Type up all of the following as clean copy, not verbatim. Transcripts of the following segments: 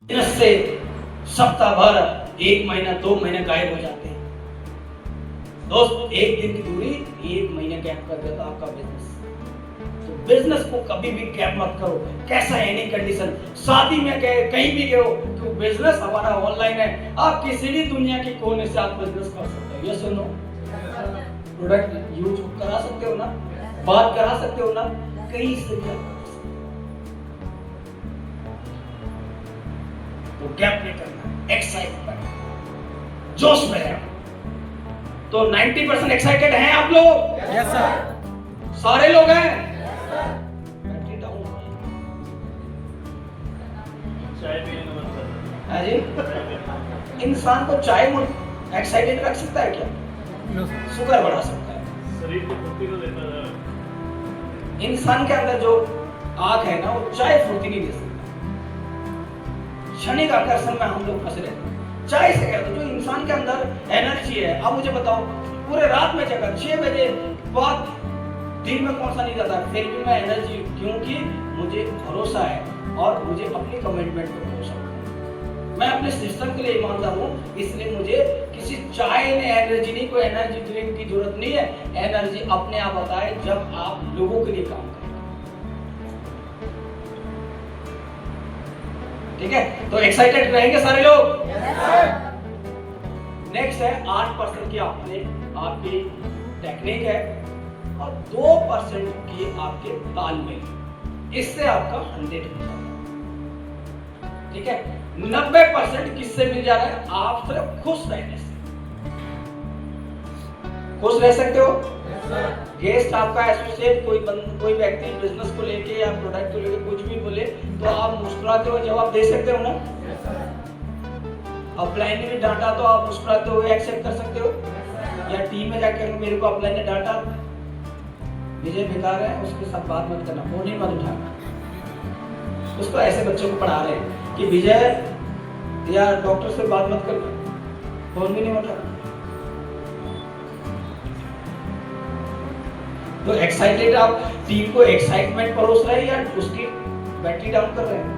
Business से सप्ताह भर, 1 महीना 2 महीने गायब हो जाते हैं। दोस्त, एक दिन की दूरी 1 महीने गैप कर देता आपका बिजनेस। तो बिजनेस को कभी भी गैप मत करो, कैसा एनी कंडीशन, शादी में गए, कहीं भी गए हो, तो बिजनेस हमारा ऑनलाइन है। आप किसी भी दुनिया के कोने से आप बिजनेस कर सकते हो। ये सुनो, प्रोडक्ट यूज करा सकते हो ना, बात करा सकते हो ना, कहीं से भी आप कर सकते हो। तो गैप नहीं करना, एक्साइटमेंट, जोश में रहना। तो 90% एक्साइटेड हैं आप लोग? Yes sir. सारे लोग हैं? बैटरी डाउन चाय पीने का मन कर रहा है जी। इंसान को चाय एक्साइटेड रख सकता है क्या? No sir. शुगर बढ़ा सकता है। है। शरीर को फुर्ती तो देता है। इंसान के अंदर जो आग है ना, वो चाय फुर्ती नहीं दे सकता। क्षणिक आकर्षण में हम लोग फंसे रहते हैं। चाय से कहते जो इंसान के अंदर एनर्जी है। अब मुझे बताओ, पूरे रात में जगह 6 बजे बाद दिन में कौन सा नहीं जाता, फिर भी मैं एनर्जी, क्योंकि मुझे भरोसा है और मुझे अपनी कमिटमेंट पर भरोसा है। मैं अपने सिस्टम के लिए ईमानदार हूँ, इसलिए मुझे किसी चाय ने एनर्जी नहीं, कोई एनर्जी ड्रिंक की जरूरत नहीं है। एनर्जी अपने आप आता है जब आप लोगों के लिए काम करें। ठीक है, तो एक्साइटेड रहेंगे सारे लोग? नेक्स्ट है 8% की आपकी टेक्निक है और 2% की आपके तालमेल। इससे आपका 100 हो जाता है। ठीक है, 90% किससे मिल जा रहा है? आप सिर्फ खुश रहने से। खुश रह सकते हो? गेस्ट आपका एसोसिएट, कोई व्यक्ति बिजनेस को लेके या प्रोडक्ट को लेके कुछ भी बोले, तो आप मुस्कुराते हुए जवाब दे सकते हो ना? अपलाइन ने भी डांटा तो आप मुस्कुराते हुए एक्सेप्ट कर सकते हो? या टीम में जाकर मेरे को अपलाइन ने डांटा, विजय बेकार है, उसके साथ बात मत करना, फोन ही मत उठाना। उसको ऐसे बच्चों को पढ़ा रहे हैं कि विजय या डॉक्टर से बात मत करना, फोन भी नहीं उठाना। तो एक्साइटेड, आप टीम को एक्साइटमेंट परोस रहे हैं या उसकी बैटरी डाउन कर रहे हैं?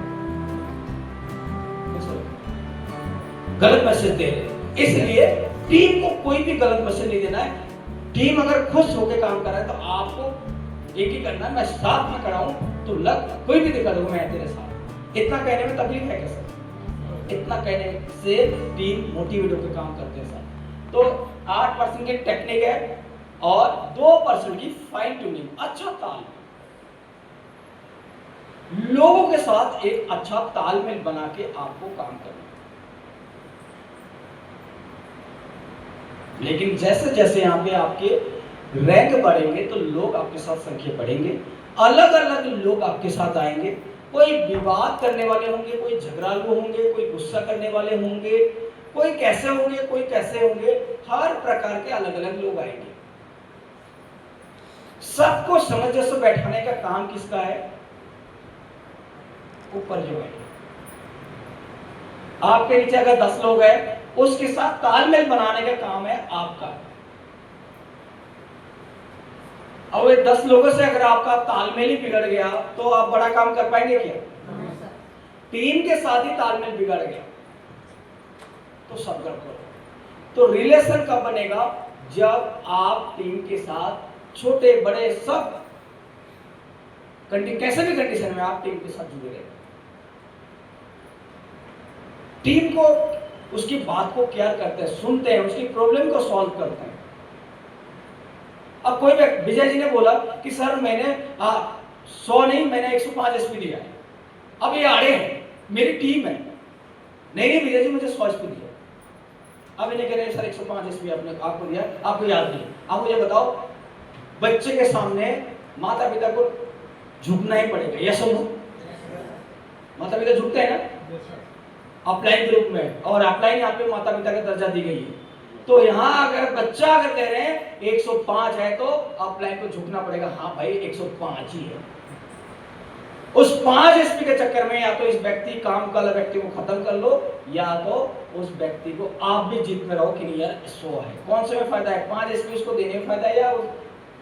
गलत मैसेज दे रहे हैं। इसलिए टीम को कोई भी गलत मैसेज नहीं देना है। टीम अगर खुश होकर काम कर रहा है तो आपको एक ही करना है, मैं साथ में खड़ा हूं, तो लग कोई भी दिक्कत हो मैं तेरे साथ। इतना कहने में तकलीफ है कैसे? इतना कहने से टीम मोटिवेट होकर काम करते हैं सर। तो 8% की टेक्निक है और 2% की फाइन ट्यूनिंग, अच्छा तालमेल। लोगों के साथ एक अच्छा तालमेल बना के आपको काम करना। लेकिन जैसे जैसे यहाँ पे आपके रैंक बढ़ेंगे तो लोग आपके साथ संख्या बढ़ेंगे, अलग अलग लोग आपके साथ आएंगे। कोई विवाद करने वाले होंगे, कोई झगड़ालू होंगे, कोई गुस्सा करने वाले होंगे, कोई कैसे होंगे, कोई कैसे होंगे। हर प्रकार के अलग अलग लोग आएंगे। सबको समझ से बैठाने का काम किसका है? ऊपर जो बैठे। आपके नीचे अगर 10 लोग हैं, उसके साथ तालमेल बनाने का काम है आपका। अब ये 10 लोगों से अगर आपका तालमेल ही बिगड़ गया तो आप बड़ा काम कर पाएंगे क्या? टीम के साथ ही तालमेल बिगड़ गया तो सब गड़बड़। तो रिलेशन कब बनेगा? जब आप टीम के साथ छोटे बड़े सब कैसे भी कंडीशन में आप टीम के साथ जुड़े रहे। टीम को उसकी बात को केयर करते हैं, सुनते हैं, उसकी प्रॉब्लम को सॉल्व करते हैं। अब कोई विजय जी ने बोला कि सर मैंने 100 नहीं, मैंने 105 एसपी दिया है। अब ये आड़े हैं, मेरी टीम है, नहीं विजय जी मुझे 100 एसपी दिया। अब इन्हें कह रहे हैं सर 105 एसपी आपने आपको दिया, आपको याद नहीं। अब मुझे बताओ, बच्चे के सामने माता पिता को झुकना ही पड़ेगा, यस सुनो? माता पिता झुकते हैं ना अपलाइन ग्रुप में, और अपलाइन यहाँ पे माता पिता का दर्जा दी गई है। तो यहाँ अगर बच्चा अगर कह रहे हैं 105 है तो अपलाइन को झुकना पड़ेगा, हाँ भाई 105 ही है। उस 5 एसपी के चक्कर में या तो इस व्यक्ति काम वाला व्यक्ति को खत्म कर लो, या तो उस व्यक्ति को आप भी जीत में रहो कि नहीं यार 100 है। कौन से में फायदा है? 5 एसपी उसको देने में फायदा है या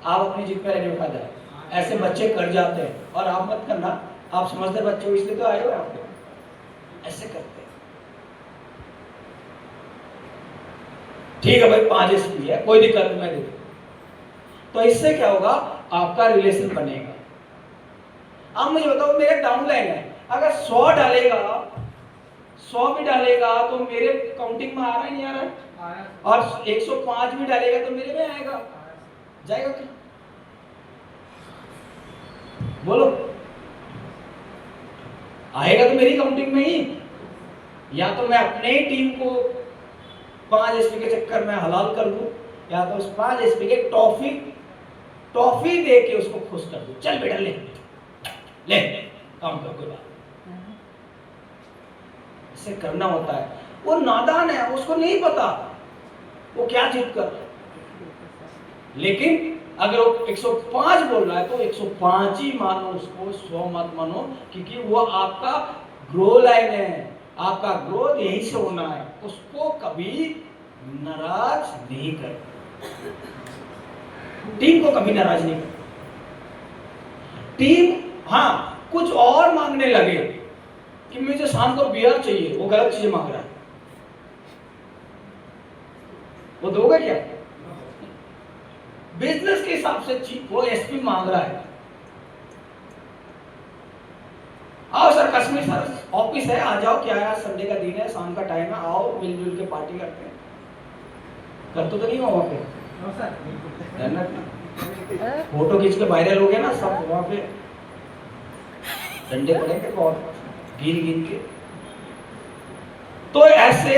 आप अपनी जीत में रहने में फायदा है? ऐसे बच्चे कर जाते हैं और आप मत करना, आप समझते बच्चे हो इसलिए तो आए हो यहाँ पे। ऐसे करते हैं। ठीक है भाई 5 SP है, कोई दिक्कत नहीं, मैं दे दूँ। तो इससे क्या होगा, आपका रिलेशन बनेगा। आप मुझे बताओ, मेरे डाउनलाइन है, अगर 100 डालेगा, 100 भी डालेगा तो मेरे काउंटिंग में आ रहा है नहीं आ रहा है, और 105 भी डालेगा तो मेरे में आएगा, जाएगा क्या? बोलो, आएगा तो मेरी काउंटिंग में ही। या तो मैं अपने ही टीम को 5 SP के चक्कर में हलाल कर दूं, या तो उस 5 SP के टॉफी दे के उसको खुश कर दूं। चल बेटा ले ले काम कर, कोई बात इसे करना होता है। वो नादान है, उसको नहीं पता वो क्या जिद कर रहा है। लेकिन अगर वो 105 बोल रहा है तो 105 ही मानो उसको, 100 मत मानो, क्योंकि वो आपका ग्रो लाइन है, आपका ग्रोथ यही से होना है। उसको कभी नाराज नहीं कर, टीम को कभी नाराज नहीं कर। टीम हाँ कुछ और मांगने लगे कि मुझे शाम को बियर चाहिए, वो गलत चीजें मांग रहा है, वो दोगे क्या? बिजनेस के हिसाब से चीप वो SP मांग रहा है। आओ सर कश्मीर सर ऑफिस है, आ जाओ, क्या है संडे का दिन है, शाम का टाइम है, आओ मिलजुल के पार्टी करते हैं। कर तो नहीं हो वहां पे, फोटो खींच के वायरल हो गया ना सब वहां पे, डंडे पड़ेंगे बहुत गिन के। तो ऐसे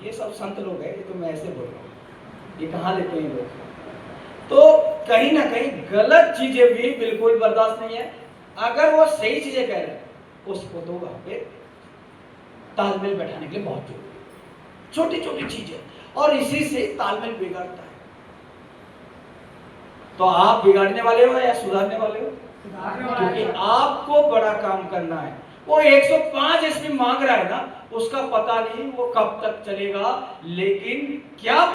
ये सब संत लोग हैं, ये तो मैं ऐसे बोल रहा हूँ, ये कहाँ लेते हैं लोग? तो कहीं ना कहीं गलत चीजें भी बिल्कुल बर्दाश्त नहीं है। अगर वो सही चीजें कह रहे हैं उसको तो वहां पे तालमेल बैठाने के लिए बहुत जरूरी है, छोटी छोटी चीजें, और इसी से तालमेल बिगड़ता है। तो आप बिगाड़ने वाले हो या सुधारने वाले हो? क्योंकि आपको बड़ा काम करना है। वो 105 SP मांग रहा है ना, उसका पता नहीं वो कब तक चलेगा, लेकिन क्या